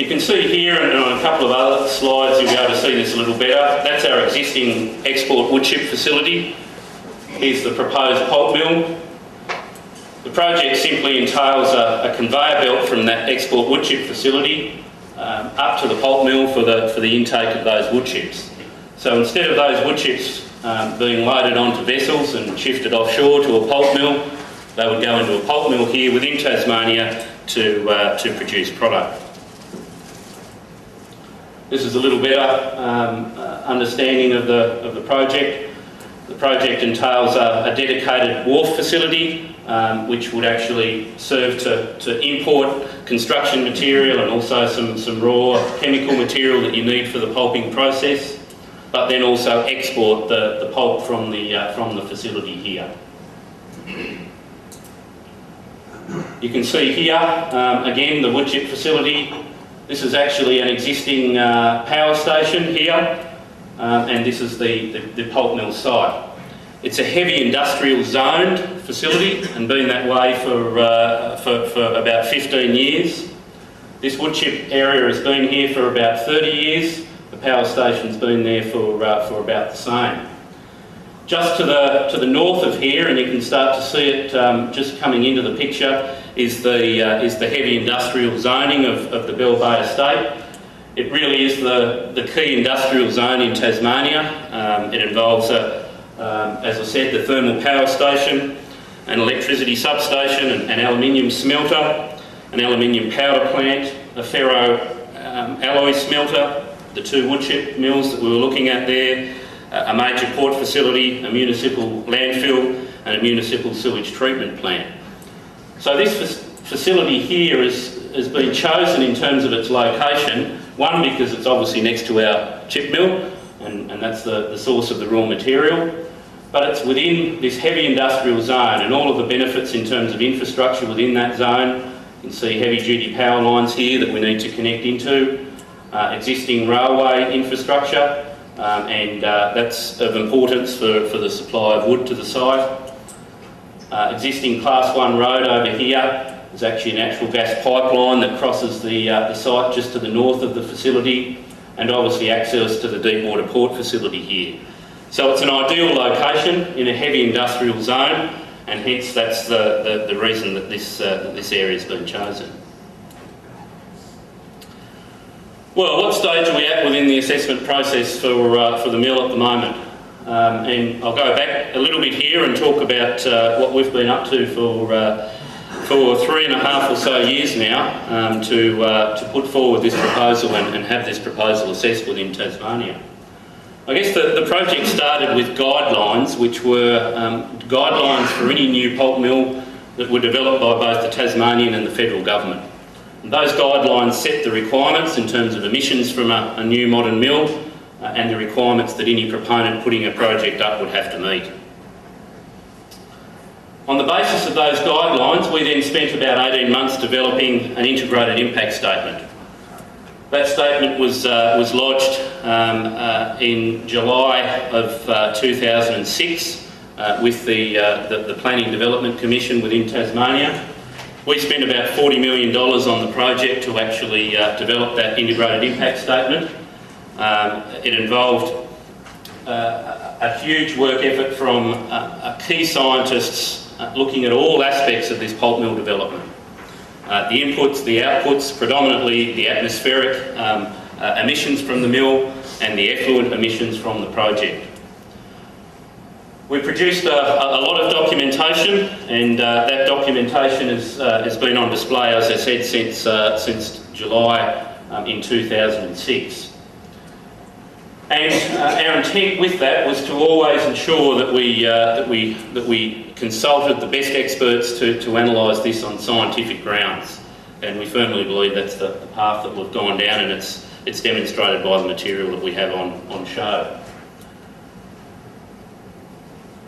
You can see here, and on a couple of other slides you'll be able to see this a little better, that's our existing export wood chip facility. Here's the proposed pulp mill. The project simply entails a conveyor belt from that export wood chip facility up to the pulp mill for the intake of those wood chips. So instead of those wood chips being loaded onto vessels and shifted offshore to a pulp mill, they would go into a pulp mill here within Tasmania to produce product. This is a little better understanding of the project. The project entails a dedicated wharf facility which would actually serve to import construction material and also some raw chemical material that you need for the pulping process, but then also export the pulp from the facility here. You can see here, again, the wood chip facility. This is actually an existing power station here, and this is the pulp mill site. It's a heavy industrial zoned facility and been that way for about 15 years. This wood chip area has been here for about 30 years. The power station's been there for about the same. Just to the north of here, and you can start to see it just coming into the picture, is the heavy industrial zoning of the Bell Bay estate. It really is the key industrial zone in Tasmania. It involves, as I said, the thermal power station, an electricity substation, an aluminium smelter, an aluminium powder plant, a ferro alloy smelter, the two wood chip mills that we were looking at there, a major port facility, a municipal landfill, and a municipal sewage treatment plant. So this facility here has been chosen in terms of its location, one because it's obviously next to our chip mill, and that's the source of the raw material, but it's within this heavy industrial zone, and all of the benefits in terms of infrastructure within that zone. You can see heavy duty power lines here that we need to connect into, existing railway infrastructure, and that's of importance for the supply of wood to the site. Existing Class 1 road over here. There's actually a natural gas pipeline that crosses the site just to the north of the facility, and obviously access to the deepwater port facility here. So it's an ideal location in a heavy industrial zone, and hence that's the reason that this area has been chosen. Well, what stage are we at within the assessment process for the mill at the moment? And I'll go back a little bit here and talk about what we've been up to for 3.5 or so years now to put forward this proposal and have this proposal assessed within Tasmania. I guess the project started with guidelines, which were guidelines for any new pulp mill that were developed by both the Tasmanian and the federal government. And those guidelines set the requirements in terms of emissions from a new modern mill and the requirements that any proponent putting a project up would have to meet. On the basis of those guidelines, we then spent about 18 months developing an integrated impact statement. That statement was lodged in July of 2006 with the Planning Development Commission within Tasmania. We spent about $40 million on the project to actually develop that integrated impact statement. It involved a huge work effort from key scientists looking at all aspects of this pulp mill development. The inputs, the outputs, predominantly the atmospheric emissions from the mill and the effluent emissions from the project. We produced a lot of documentation, and that documentation has been on display, as I said, since July in 2006. And our intent with that was to always ensure that we consulted the best experts to analyse this on scientific grounds, and we firmly believe that's the path that we've gone down, and it's demonstrated by the material that we have on show.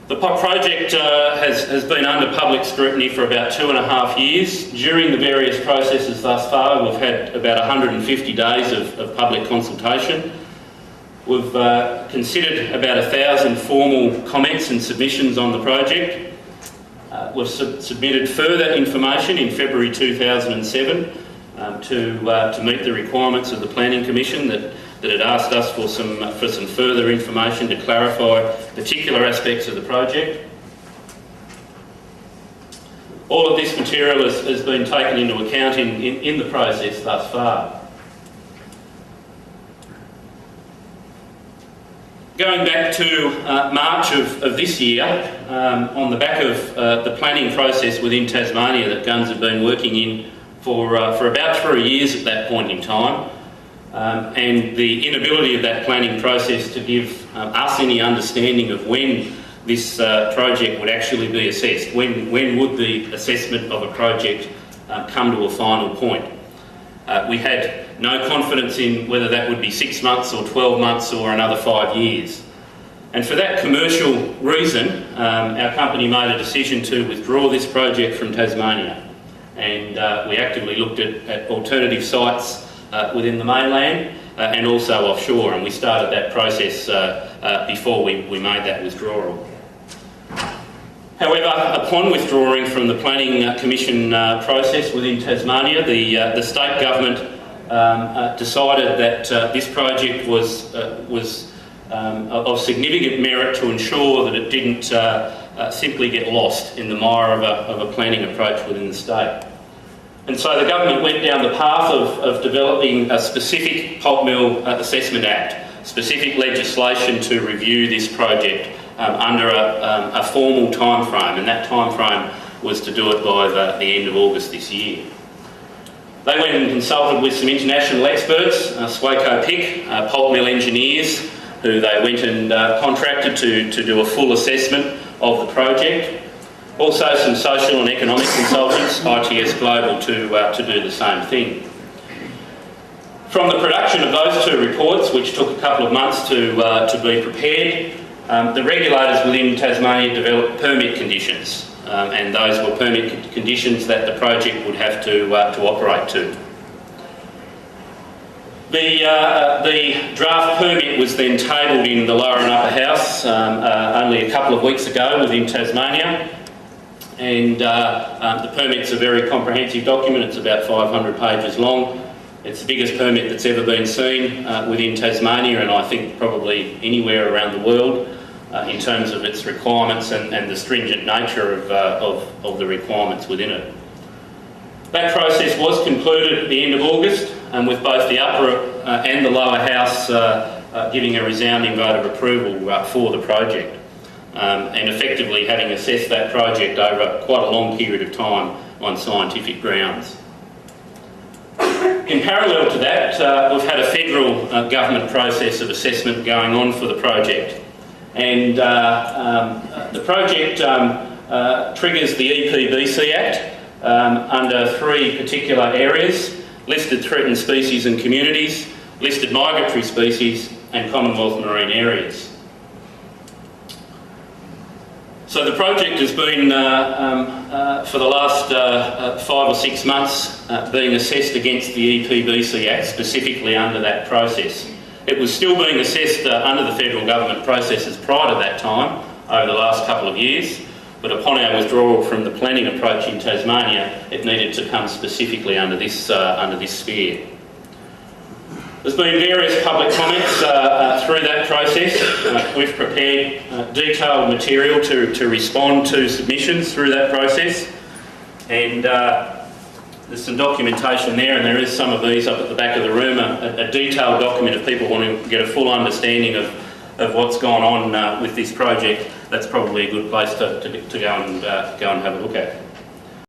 The project has been under public scrutiny for about 2.5 years. During the various processes thus far, we've had about 150 days of public consultation. We've considered about 1,000 formal comments and submissions on the project. We've submitted further information in February 2007 to meet the requirements of the Planning Commission that had asked us for some further information to clarify particular aspects of the project. All of this material has been taken into account in the process thus far. Going back to March of this year, on the back of the planning process within Tasmania that Gunn's had been working in for about 3 years at that point in time, and the inability of that planning process to give us any understanding of when this project would actually be assessed, when would the assessment of a project come to a final point. We had no confidence in whether that would be 6 months or 12 months or another 5 years. And for that commercial reason, our company made a decision to withdraw this project from Tasmania. And we actively looked at alternative sites within the mainland and also offshore, and we started that process before we made that withdrawal. However, upon withdrawing from the Planning Commission process within Tasmania, the state government decided that this project was of significant merit to ensure that it didn't simply get lost in the mire of a planning approach within the state. And so the government went down the path of developing a specific Pulp Mill Assessment Act, specific legislation to review this project under a formal time frame, and that time frame was to do it by the end of August this year. They went and consulted with some international experts, Swaco Pick, pulp mill engineers, who they went and contracted to do a full assessment of the project. Also some social and economic consultants, ITS Global, to do the same thing. From the production of those two reports, which took a couple of months to be prepared, the regulators within Tasmania developed permit conditions, and those were permit conditions that the project would have to operate to. The draft permit was then tabled in the lower and upper house only a couple of weeks ago within Tasmania, and the permit's a very comprehensive document. It's about 500 pages long. It's the biggest permit that's ever been seen within Tasmania, and I think probably anywhere around the world, in terms of its requirements and the stringent nature of the requirements within it. That process was concluded at the end of August, with both the upper and the lower house giving a resounding vote of approval for the project, and effectively having assessed that project over quite a long period of time on scientific grounds. In parallel to that, we've had a federal government process of assessment going on for the project, and the project triggers the EPBC Act under 3 particular areas: listed threatened species and communities, listed migratory species, and Commonwealth marine areas. So the project has been, for the last 5 or 6 months, being assessed against the EPBC Act, specifically under that process. It was still being assessed under the federal government processes prior to that time, over the last couple of years, but upon our withdrawal from the planning approach in Tasmania, it needed to come specifically under this sphere. There's been various public comments through that process. We've prepared detailed material to respond to submissions through that process, and there's some documentation there, and there is some of these up at the back of the room, a detailed document if people want to get a full understanding of what's gone on with this project. That's probably a good place to go and have a look at.